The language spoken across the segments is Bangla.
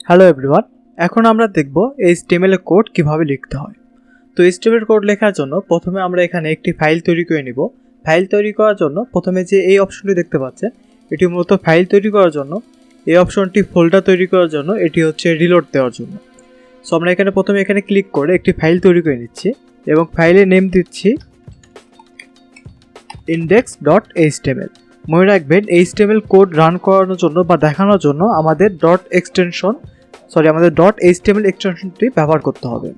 হ্যালো এভরিওয়ান, এখন আমরা দেখব HTML এর কোড কিভাবে লিখতে হয়। তো HTML কোড লেখার জন্য প্রথমে আমরা এখানে একটি ফাইল তৈরি করে নিব। ফাইল তৈরি করার জন্য প্রথমে যে এই অপশনটি দেখতে পাচ্ছেন, এটি মূলত ফাইল তৈরি করার জন্য। এই অপশনটি ফোল্ডার তৈরি করার জন্য, এটি হচ্ছে রিলোড দেওয়ার জন্য। সো আমরা প্রথমে এখানে ক্লিক করে একটি ফাইল তৈরি করে নিচ্ছি এবং ফাইলের নেম দিচ্ছি index.html। মনে রাখবেন HTML কোড রান করানোর জন্য বা দেখানোর জন্য আমাদের HTML এক্সটেনশনটি ব্যবহার করতে হবে।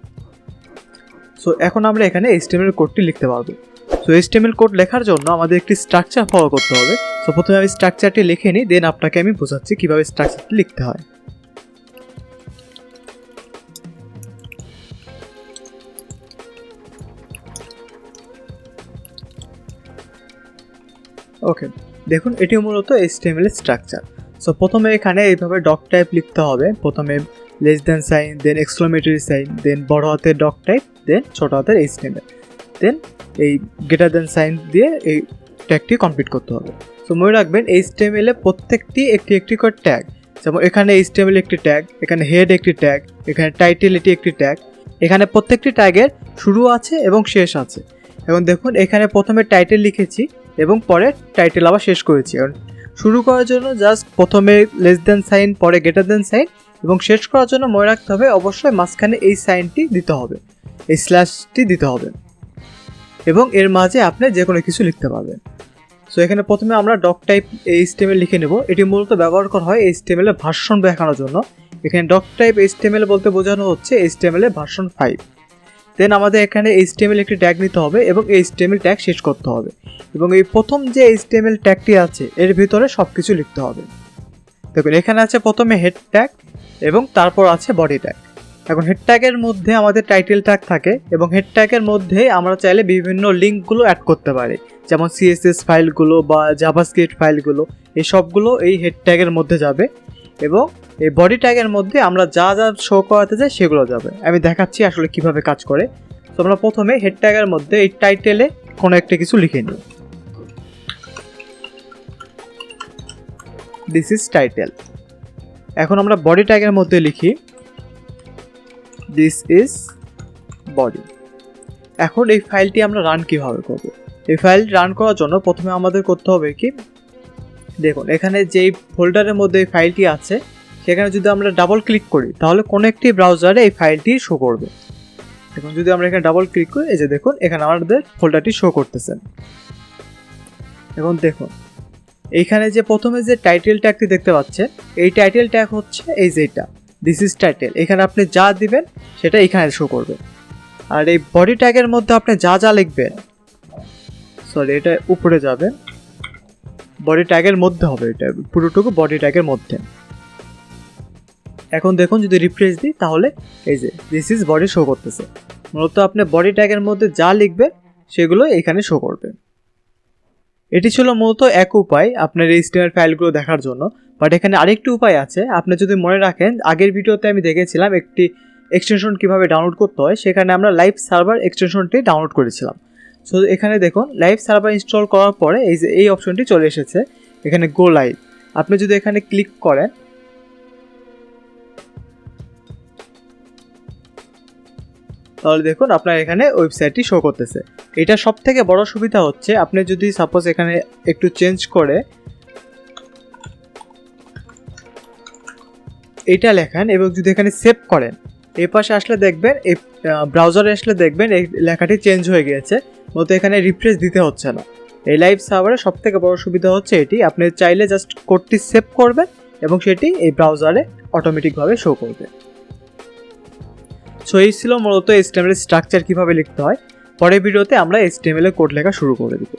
সো এখন আমরা এখানে HTML কোডটি লিখতে পারবো। সো HTML কোড লেখার জন্য আমাদের একটি স্ট্রাকচার ফলো করতে হবে। সো প্রথমে আমি স্ট্রাকচারটি লিখে নিই, দেন আপনাকে আমি বোঝাচ্ছি কিভাবে স্ট্রাকচারটি লিখতে হয়। ওকে, দেখুন এটি মূলত HTML এর স্ট্রাকচার। সো প্রথমে এখানে এইভাবে ডক টাইপ লিখতে হবে। প্রথমে লেস দ্যান সাইন, দেন এক্সক্লেমেটরি সাইন, দেন বড় হাতের ডক টাইপ, দেন ছোট হাতের HTML, দেন এই গ্রেটার দ্যান সাইন দিয়ে এই ট্যাগটি কমপ্লিট করতে হবে। সো মনে রাখবেন HTML এ প্রত্যেকটি একটি করে ট্যাগ, যেমন এখানে HTML একটি ট্যাগ, এখানে হেড একটি ট্যাগ, এখানে টাইটেল এটি একটি ট্যাগ। এখানে প্রত্যেকটি ট্যাগের শুরু আছে এবং শেষ আছে। এখন দেখুন এখানে প্রথমে টাইটেল লিখেছি এবং পরে টাইটেল আবার শেষ করেছি। কারণ শুরু করার জন্য জাস্ট প্রথমে লেস দ্যান সাইন, পরে গ্রেটার দ্যান সাইন, এবং শেষ করার জন্য মনে রাখতে হবে অবশ্যই মাঝখানে এই সাইনটি দিতে হবে, এই স্ল্যাশটি দিতে হবে, এবং এর মাঝে আপনি যে কোনো কিছু লিখতে পারবেন। সো এখানে প্রথমে আমরা ডক টাইপ HTML লিখে নেব। এটি মূলত ব্যবহার করা হয় HTML এর ভার্সন দেখানোর জন্য। এখানে ডক টাইপ HTML বলতে বোঝানো হচ্ছে HTML এর ভার্সন 5। দেন আমাদের এখানে HTML একটি ট্যাগ নিতে হবে এবং HTML ট্যাগ শেষ করতে হবে, এবং এই প্রথম যে HTML ট্যাগটি আছে এর ভিতরে সব কিছু লিখতে হবে। দেখুন এখানে আছে প্রথমে হেড ট্যাগ এবং তারপর আছে বডি ট্যাগ। এখন হেড ট্যাগের মধ্যে আমাদের টাইটেল ট্যাগ থাকে, এবং হেড ট্যাগের মধ্যে আমরা চাইলে বিভিন্ন লিঙ্কগুলো অ্যাড করতে পারি, যেমন CSS ফাইলগুলো বা জাভাস্ক্রিপ্ট ফাইলগুলো, এই সবগুলো এই হেড ট্যাগের মধ্যে যাবে, এবং এই বডি ট্যাগের মধ্যে আমরা যা যা শো করাতে চাই সেগুলো যাবে। আমি দেখাচ্ছি আসলে কিভাবে কাজ করে। তো আমরা প্রথমে হেড ট্যাগের মধ্যে এই টাইটেলে কোনো একটা কিছু লিখে নিই। This is title. এখন আমরা বডি ট্যাগের মধ্যে লিখি দিস ইজ বডি। এখন এই ফাইলটি আমরা রান কিভাবে করব? এই ফাইল রান করার জন্য প্রথমে আমাদের করতে হবে কি, দেখুন এখানে যেই ফোল্ডারের মধ্যে এই ফাইলটি আছে সেখানে যদি আমরা ডাবল ক্লিক করি তাহলে কোনো একটি ব্রাউজারে এই ফাইলটি শো করবে। এখন যদি আমরা এখানে ডাবল ক্লিক করি, এই যে দেখুন এখানে আমাদের ফোল্ডারটি শো করতেছে। এখন দেখুন এইখানে যে প্রথমে যে টাইটেল ট্যাগটি দেখতে পাচ্ছেন, এই টাইটেল ট্যাগ হচ্ছে এই যেটা দিস ইজ টাইটেল। এখানে আপনি যা দিবেন সেটা এখানে শো করবে। আর এই বডি ট্যাগের মধ্যে আপনি যা যা লিখবেন, সরি এটা উপরে যাবে, বডি ট্যাগের মধ্যে হবে, এটা পুরোটুকু বডি ট্যাগের মধ্যে। এখন দেখুন যদি রিফ্রেশ দিই তাহলে এই যে দিস ইজ বডি শো করতেছে। মূলত আপনি বডি ট্যাগের মধ্যে যা লিখবেন সেগুলো এখানে শো করবে। এটি ছিল মূলত এক উপায় আপনার HTML ফাইলগুলো দেখার জন্য। বাট এখানে আরেকটি উপায় আছে। আপনি যদি মনে রাখেন, আগের ভিডিওতে আমি দেখেছিলাম একটি এক্সটেনশন কিভাবে ডাউনলোড করতে হয়, সেখানে আমরা লাইভ সার্ভার এক্সটেনশনটি ডাউনলোড করেছিলাম। সো এখানে দেখুন লাইভ সার্ভার ইনস্টল করার পরে এই যে এই অপশনটি চলে এসেছে, এখানে গো লাইভ। আপনি যদি এখানে ক্লিক করেন তাহলে দেখুন আপনার এখানে ওয়েবসাইটটি শো করতেছে। এটা সব থেকে বড় সুবিধা হচ্ছে, আপনি যদি সাপোজ এখানে একটু চেঞ্জ করে এটা লেখেন এবং যদি এখানে সেভ করেন, এই পাশে আসলে দেখবেন, এই ব্রাউজারে আসলে দেখবেন এই লেখাটি চেঞ্জ হয়ে গিয়েছে, মতো এখানে রিফ্রেশ দিতে হচ্ছে না। এই লাইভ সার্ভারে সব থেকে বড় সুবিধা হচ্ছে এটি, আপনি চাইলে জাস্ট কোডটি সেভ করবেন এবং সেটি এই ব্রাউজারে অটোমেটিকভাবে শো করবে। সো এই ছিল মূলত HTML স্ট্রাকচার কিভাবে লিখতে হয়। পরের ভিডিওতে আমরা HTML কোড লেখা শুরু করে দেব।